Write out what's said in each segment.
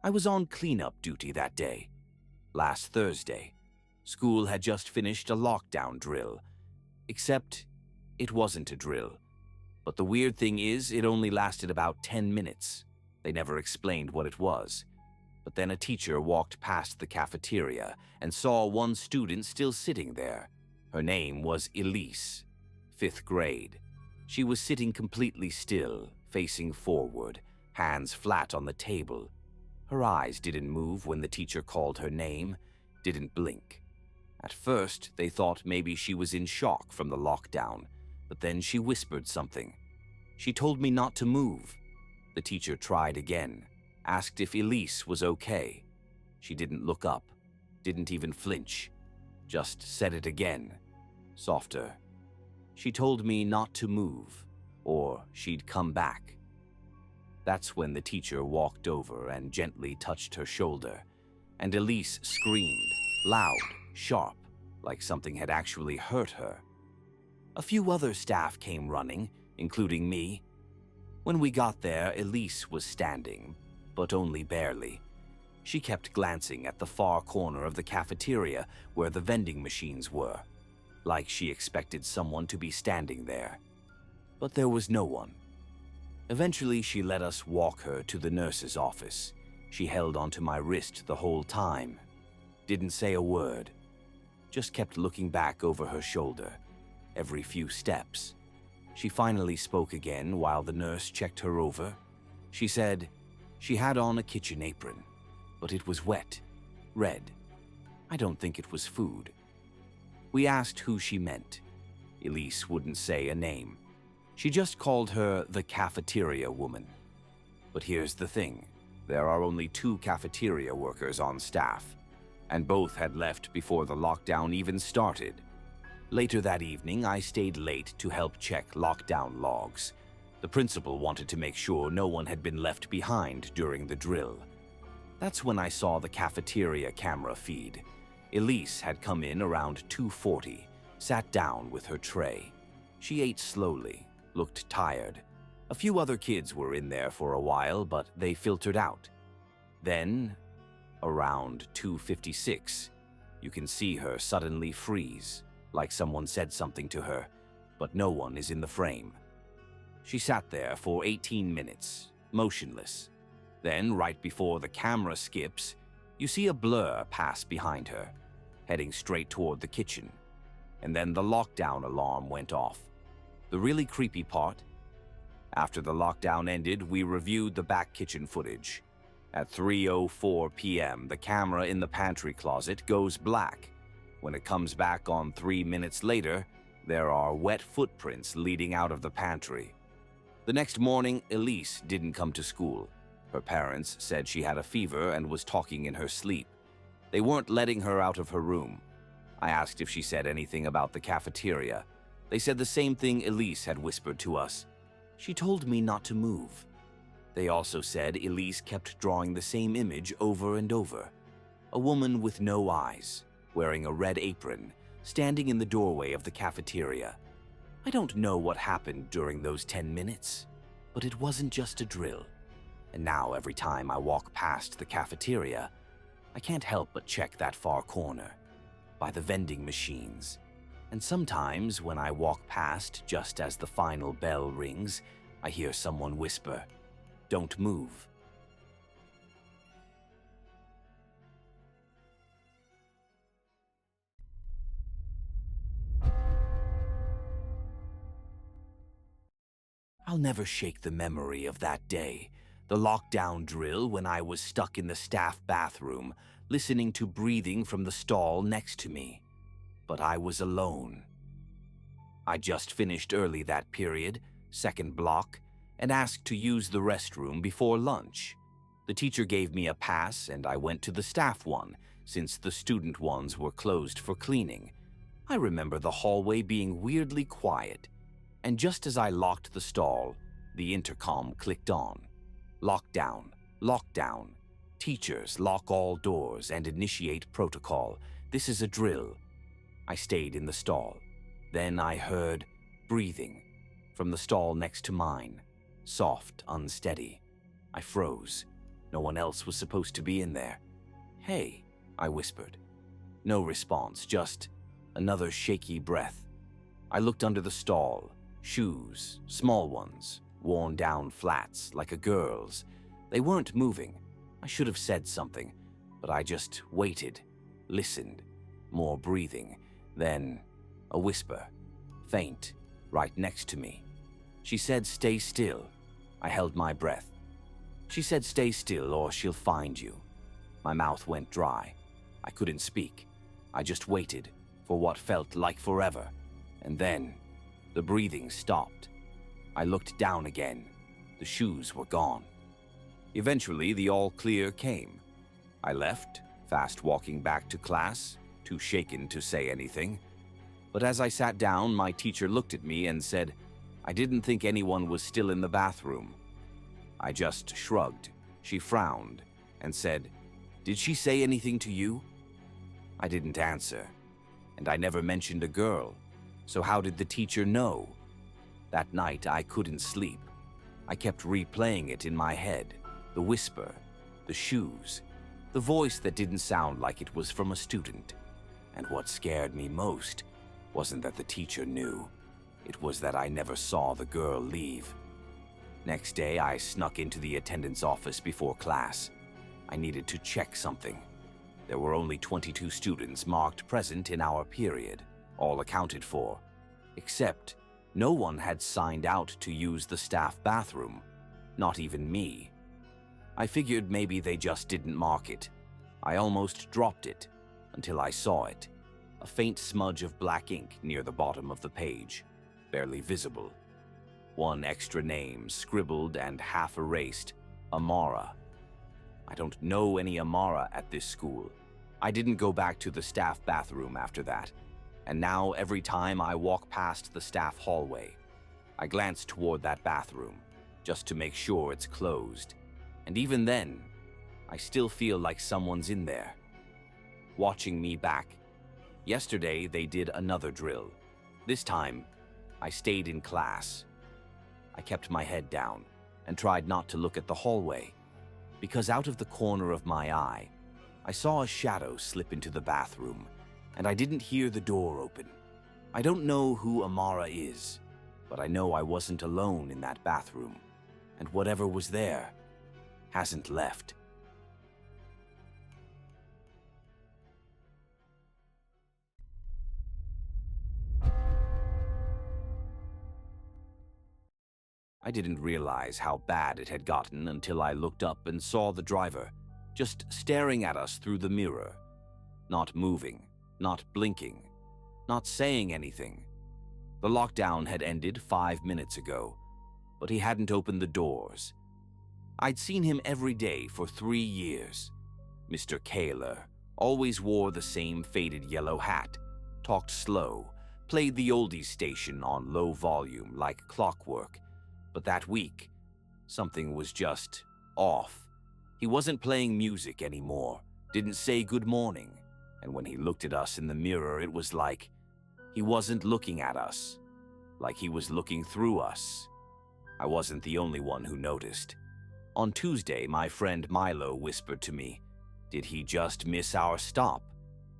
I was on cleanup duty that day. Last Thursday, school had just finished a lockdown drill. Except it wasn't a drill. But the weird thing is, it only lasted about 10 minutes. They never explained what it was. But then a teacher walked past the cafeteria and saw one student still sitting there. Her name was Elise, 5th grade. She was sitting completely still, facing forward, hands flat on the table. Her eyes didn't move when the teacher called her name, didn't blink. At first, they thought maybe she was in shock from the lockdown, but then she whispered something. She told me not to move. The teacher tried again, asked if Elise was okay. She didn't look up, didn't even flinch, just said it again, softer. She told me not to move, or she'd come back. That's when the teacher walked over and gently touched her shoulder, and Elise screamed, loud, sharp, like something had actually hurt her. A few other staff came running, including me. When we got there, Elise was standing, but only barely. She kept glancing at the far corner of the cafeteria where the vending machines were, like she expected someone to be standing there. But there was no one. Eventually, she let us walk her to the nurse's office. She held onto my wrist the whole time. Didn't say a word. Just kept looking back over her shoulder, every few steps. She finally spoke again while the nurse checked her over. She said she had on a kitchen apron, but it was wet, red. I don't think it was food. We asked who she meant. Elise wouldn't say a name. She just called her the cafeteria woman. But here's the thing. There are only 2 cafeteria workers on staff, and both had left before the lockdown even started. Later that evening, I stayed late to help check lockdown logs. The principal wanted to make sure no one had been left behind during the drill. That's when I saw the cafeteria camera feed. Elise had come in around 2:40, sat down with her tray. She ate slowly, looked tired. A few other kids were in there for a while, but they filtered out. Then, around 2:56, you can see her suddenly freeze, like someone said something to her, but no one is in the frame. She sat there for 18 minutes, motionless. Then, right before the camera skips, you see a blur pass behind her, heading straight toward the kitchen. And then the lockdown alarm went off. The really creepy part? After the lockdown ended, we reviewed the back kitchen footage. At 3:04 p.m., the camera in the pantry closet goes black. When it comes back on 3 minutes later, there are wet footprints leading out of the pantry. The next morning, Elise didn't come to school. Her parents said she had a fever and was talking in her sleep. They weren't letting her out of her room. I asked if she said anything about the cafeteria. They said the same thing Elise had whispered to us. She told me not to move. They also said Elise kept drawing the same image over and over. A woman with no eyes, wearing a red apron, standing in the doorway of the cafeteria. I don't know what happened during those 10 minutes, but it wasn't just a drill. And now every time I walk past the cafeteria, I can't help but check that far corner, by the vending machines. And sometimes when I walk past just as the final bell rings, I hear someone whisper, "Don't move." I'll never shake the memory of that day, the lockdown drill when I was stuck in the staff bathroom, listening to breathing from the stall next to me. But I was alone. I just finished early that period, second block, and asked to use the restroom before lunch. The teacher gave me a pass and I went to the staff one, since the student ones were closed for cleaning. I remember the hallway being weirdly quiet, and just as I locked the stall, the intercom clicked on. Lockdown, lockdown. Teachers, lock all doors and initiate protocol. This is a drill. I stayed in the stall. Then I heard breathing from the stall next to mine. Soft, unsteady. I froze. No one else was supposed to be in there. "Hey," I whispered. No response, just another shaky breath. I looked under the stall. Shoes, small ones, worn down flats, like a girl's. They weren't moving. I should have said something, but I just waited, listened, more breathing, then a whisper, faint, right next to me. She said, "Stay still." I held my breath. She said, "Stay still or she'll find you." My mouth went dry. I couldn't speak. I just waited for what felt like forever, and then the breathing stopped. I looked down again. The shoes were gone. Eventually, the all clear came. I left, fast walking back to class, too shaken to say anything. But as I sat down, my teacher looked at me and said, "I didn't think anyone was still in the bathroom." I just shrugged. She frowned and said, "Did she say anything to you?" I didn't answer, and I never mentioned a girl, so how did the teacher know? That night, I couldn't sleep. I kept replaying it in my head, the whisper, the shoes, the voice that didn't sound like it was from a student. And what scared me most wasn't that the teacher knew. It was that I never saw the girl leave. Next day, I snuck into the attendance office before class. I needed to check something. There were only 22 students marked present in our period, all accounted for, except no one had signed out to use the staff bathroom, not even me. I figured maybe they just didn't mark it. I almost dropped it until I saw it, a faint smudge of black ink near the bottom of the page, barely visible. One extra name scribbled and half erased, Amara. I don't know any Amara at this school. I didn't go back to the staff bathroom after that, and now every time I walk past the staff hallway, I glance toward that bathroom, just to make sure it's closed. And even then, I still feel like someone's in there, watching me back. Yesterday, they did another drill. This time, I stayed in class. I kept my head down and tried not to look at the hallway, because out of the corner of my eye, I saw a shadow slip into the bathroom, and I didn't hear the door open. I don't know who Amara is, but I know I wasn't alone in that bathroom, and whatever was there hasn't left. I didn't realize how bad it had gotten until I looked up and saw the driver just staring at us through the mirror, not moving, not blinking, not saying anything. The lockdown had ended 5 minutes ago, but he hadn't opened the doors. I'd seen him every day for 3 years. Mr. Kaler always wore the same faded yellow hat, talked slow, played the oldies station on low volume like clockwork. But that week, something was just off. He wasn't playing music anymore, didn't say good morning, and when he looked at us in the mirror, it was like he wasn't looking at us, like he was looking through us. I wasn't the only one who noticed. On Tuesday, my friend Milo whispered to me, "Did he just miss our stop?"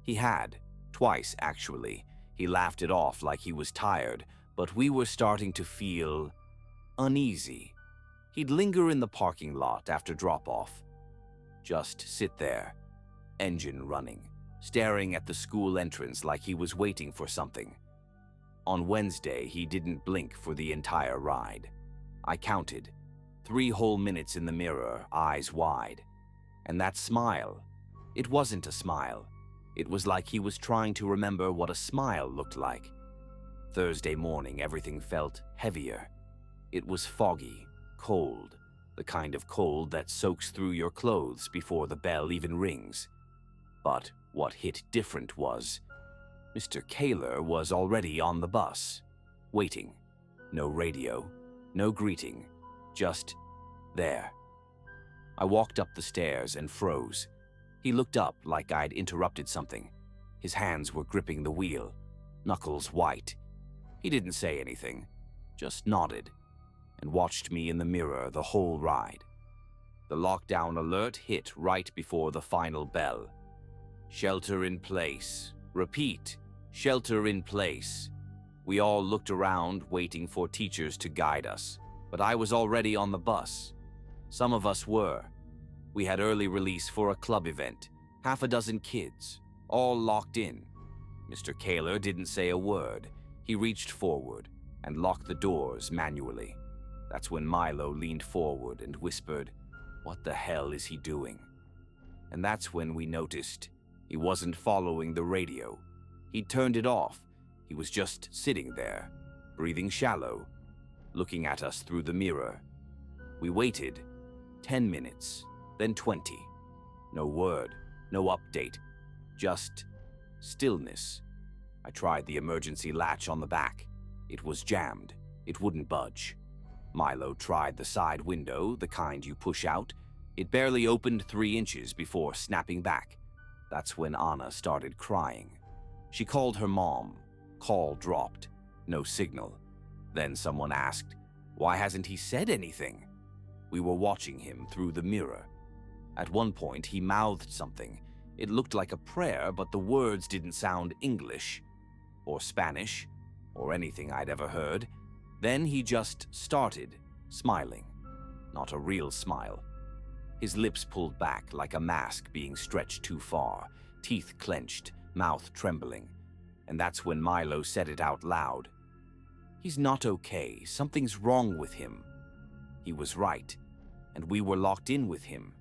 He had, twice actually. He laughed it off like he was tired, but we were starting to feel uneasy. He'd linger in the parking lot after drop-off. Just sit there, engine running, staring at the school entrance like he was waiting for something. On Wednesday, he didn't blink for the entire ride. I counted, 3 whole minutes in the mirror, eyes wide. And that smile, it wasn't a smile. It was like he was trying to remember what a smile looked like. Thursday morning, everything felt heavier. It was foggy, cold, the kind of cold that soaks through your clothes before the bell even rings. But what hit different was, Mr. Kaler was already on the bus, waiting. No radio, no greeting, just there. I walked up the stairs and froze. He looked up like I'd interrupted something. His hands were gripping the wheel, knuckles white. He didn't say anything, just nodded, and watched me in the mirror the whole ride. The lockdown alert hit right before the final bell. Shelter in place. Repeat, shelter in place. We all looked around, waiting for teachers to guide us, but I was already on the bus. Some of us were. We had early release for a club event, half a dozen kids, all locked in. Mr. Kaler didn't say a word. He reached forward and locked the doors manually. That's when Milo leaned forward and whispered, "What the hell is he doing?" And that's when we noticed he wasn't following the radio. He'd turned it off. He was just sitting there, breathing shallow, looking at us through the mirror. We waited 10 minutes, then 20. No word, no update, just stillness. I tried the emergency latch on the back. It was jammed. It wouldn't budge. Milo tried the side window, the kind you push out. It barely opened 3 inches before snapping back. That's when Anna started crying. She called her mom. Call dropped. No signal. Then someone asked, "Why hasn't he said anything?" We were watching him through the mirror. At one point, he mouthed something. It looked like a prayer, but the words didn't sound English, or Spanish, or anything I'd ever heard. Then he just started smiling. Not a real smile. His lips pulled back like a mask being stretched too far, teeth clenched, mouth trembling. And that's when Milo said it out loud. "He's not okay. Something's wrong with him." He was right, and we were locked in with him.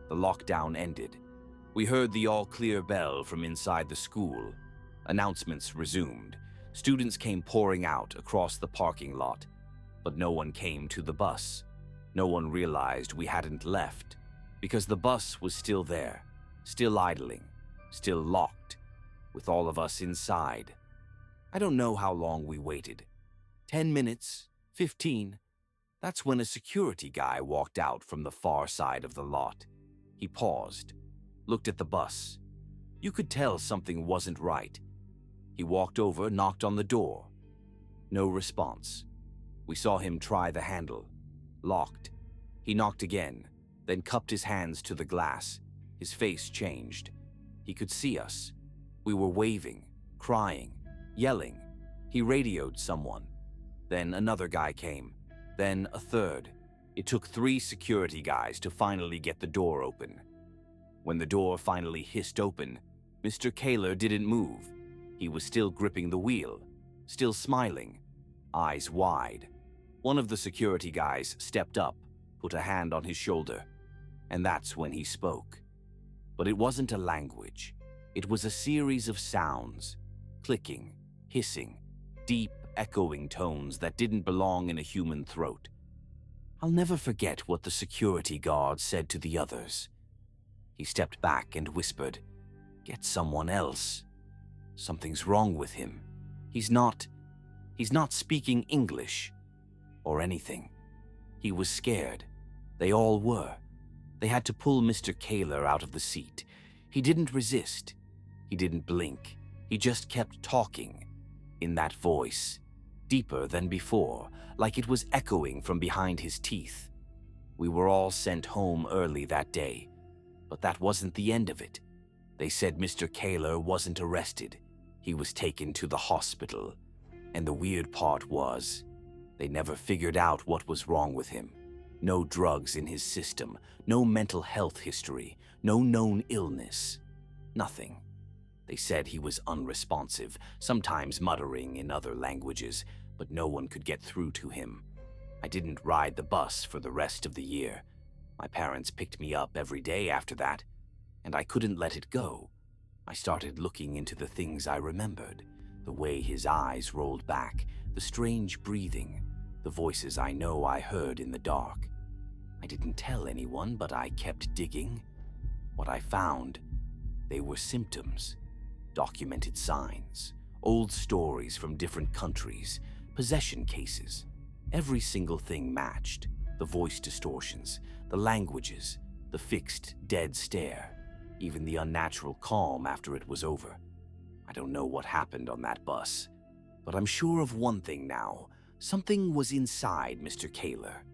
The lockdown ended. We heard the all-clear bell from inside the school. Announcements resumed. Students came pouring out across the parking lot, but no one came to the bus. No one realized we hadn't left, because the bus was still there, still idling, still locked, with all of us inside. I don't know how long we waited. 10 minutes, 15. That's when a security guy walked out from the far side of the lot. He paused, looked at the bus. You could tell something wasn't right. He walked over, knocked on the door. No response. We saw him try the handle. Locked. He knocked again, then cupped his hands to the glass. His face changed. He could see us. We were waving, crying, yelling. He radioed someone. Then another guy came. Then a third. It took 3 security guys to finally get the door open. When the door finally hissed open, Mr. Kaler didn't move. He was still gripping the wheel, still smiling, eyes wide. One of the security guys stepped up, put a hand on his shoulder, and that's when he spoke. But it wasn't a language. It was a series of sounds, clicking, hissing, deep, echoing tones that didn't belong in a human throat. I'll never forget what the security guard said to the others. He stepped back and whispered, "Get someone else. Something's wrong with him. He's not speaking English or anything." He was scared. They all were. They had to pull Mr. Kaler out of the seat. He didn't resist. He didn't blink. He just kept talking, in that voice, deeper than before, like it was echoing from behind his teeth. We were all sent home early that day, but that wasn't the end of it. They said Mr. Kaler wasn't arrested. He was taken to the hospital, and the weird part was, they never figured out what was wrong with him. No drugs in his system, no mental health history, no known illness. Nothing. They said he was unresponsive, sometimes muttering in other languages, but no one could get through to him. I didn't ride the bus for the rest of the year. My parents picked me up every day after that, and I couldn't let it go. I started looking into the things I remembered, the way his eyes rolled back, the strange breathing, the voices I know I heard in the dark. I didn't tell anyone, but I kept digging. What I found, they were symptoms, documented signs, old stories from different countries, possession cases. Every single thing matched. The voice distortions, the languages, the fixed, dead stare, even the unnatural calm after it was over. I don't know what happened on that bus, but I'm sure of one thing now. Something was inside Mr. Kaler.